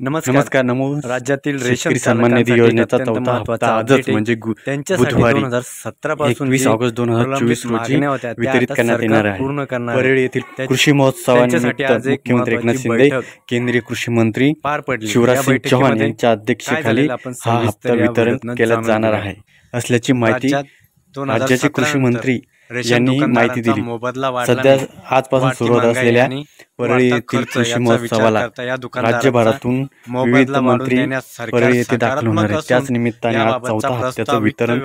नमस्कार. नमो राज्यातील शेतकरी सन्मान निधी योजनेचा चौथा हप्ता आजच म्हणजे बुधवारी 2017 पासून 21 ऑगस्ट 2024 रोजी वितरित करण्यात येणार आहे. परळी येथील कृषी महोत्सवानिमित्त मुख्यमंत्री एकनाथ शिंदे, केंद्रीय कृषी मंत्री शिवराज सिंग चौहान यांच्या अध्यक्षतेखाली हा हप्ता वितरण केला जाणार आहे असल्याची माहिती राज्याचे कृषी मंत्री यांनी माहिती दिली. सध्या आजपासून सुरू होत असलेल्या परळी येथील कृषी महोत्सवाला राज्यभरातून विविध मंत्री परळी येथे दाखल होणार आहेत. त्याच निमित्ताने आज चौथा हप्त्याचं वितरण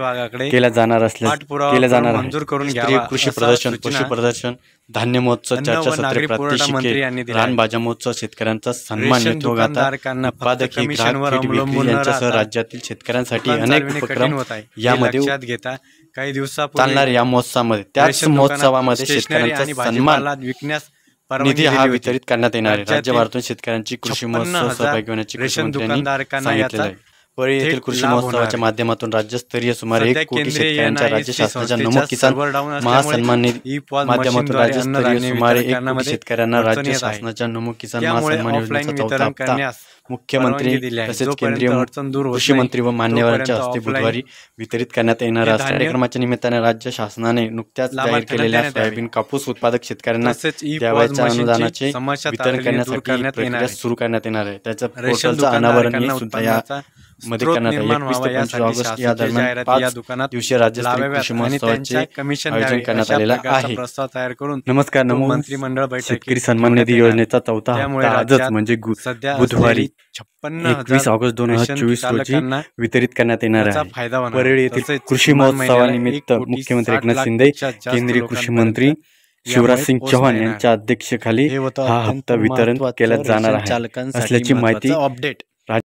केलं जाणार आहे. कृषी प्रदर्शन, पशु प्रदर्शन, धान्य महोत्सव, चर्चासत्र, प्रात्यक्षिके, रानभाज्या महोत्सव, शेतकऱ्यांचा सन्मान, यथोगाथा, उत्पादक, ग्राहक, विक्री यांच्यासह राज्यातील शेतकऱ्यांसाठी अनेक उपक्रम यामध्ये काही दिवसापूर्वी चालणार. या महोत्सवामध्ये त्याच महोत्सवामध्ये शेतकऱ्यांचा सन्मान निधी हा वितरित करण्यात येणार आहे. राज्यभरातून शेतकऱ्यांची कृषी महोत्सव सहभागी होण्याची कृषी मंत्र्यांनी सांगितलेलं आहे. परळी येथील कृषी महोत्सवाच्या माध्यमातून राज्यस्तरीय सुमारे 1 कोटी शेतकऱ्यांच्या राज्य शासनाच्या नमो किसान महासन्मान निधी माध्यमातून राज्यस्तरीय सुमारे 1 कोटी शेतकऱ्यांना राज्य शासनाच्या नमो किसान महासन्मान योजनेचा चौथा हप्ता मुख्यमंत्री तसेच केंद्रीय कृषी मंत्री व मान्यवरांच्या हस्ते बुधवारी वितरित करण्यात येणार आहे. कार्यक्रमाच्या निमित्ताने राज्य शासनाने नुकत्याच जाहीर केलेल्या सोयाबीन कापूस उत्पादक शेतकऱ्यांना द्यावयाच्या अनुदानाचे वितरण करण्यासाठी प्रक्रिया सुरू करण्यात येणार आहे. त्याच्या पोर्टलचं अनावरण सुद्धा या मध्ये करण्यात आहे. 21 ते 25 ऑगस्ट या दरम्यान 5 दिवसीय राज्यस्तरीय कृषी महोत्सवाचे आयोजन करण्यात आलेलं आहे. नमस्कार. नमो शेतकरी सन्मान निधी योजनेचा चौथा हप्ता आजच म्हणजे बुधवारी 21 ऑगस्ट 2024 रोजी वितरित करण्यात येणार आहे. परळी येथील कृषी महोत्सवानिमित्त मुख्यमंत्री एकनाथ शिंदे, केंद्रीय कृषी मंत्री शिवराज सिंग चौहान यांच्या अध्यक्षतेखाली हा हप्ता वितरण केला जाणार आहे असल्याची माहिती